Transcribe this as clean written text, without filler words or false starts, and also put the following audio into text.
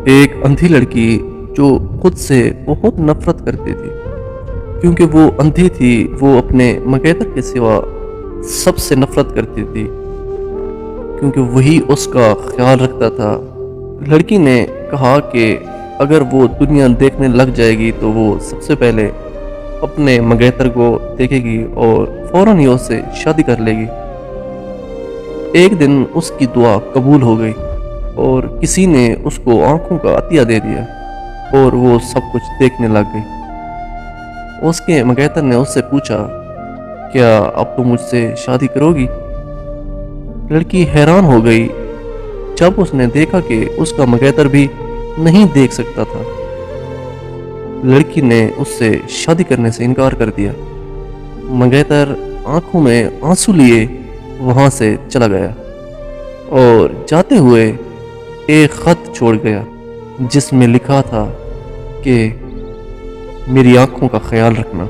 ایک اندھی لڑکی جو خود سے بہت نفرت کرتی تھی، کیونکہ وہ اندھی تھی، وہ اپنے مگیتر کے سوا سب سے نفرت کرتی تھی، کیونکہ وہی اس کا خیال رکھتا تھا۔ لڑکی نے کہا کہ اگر وہ دنیا دیکھنے لگ جائے گی تو وہ سب سے پہلے اپنے مگیتر کو دیکھے گی اور فوراً ہی اس سے شادی کر لے گی۔ ایک دن اس کی دعا قبول ہو گئی اور کسی نے اس کو آنکھوں کا عطیہ دے دیا اور وہ سب کچھ دیکھنے لگ گئی۔ اس کے مگیتر نے اس سے پوچھا، کیا اب تم مجھ سے شادی کرو گی؟ لڑکی حیران ہو گئی جب اس نے دیکھا کہ اس کا مگیتر بھی نہیں دیکھ سکتا تھا۔ لڑکی نے اس سے شادی کرنے سے انکار کر دیا۔ مگیتر آنکھوں میں آنسو لیے وہاں سے چلا گیا اور جاتے ہوئے ایک خط چھوڑ گیا جس میں لکھا تھا کہ میری آنکھوں کا خیال رکھنا۔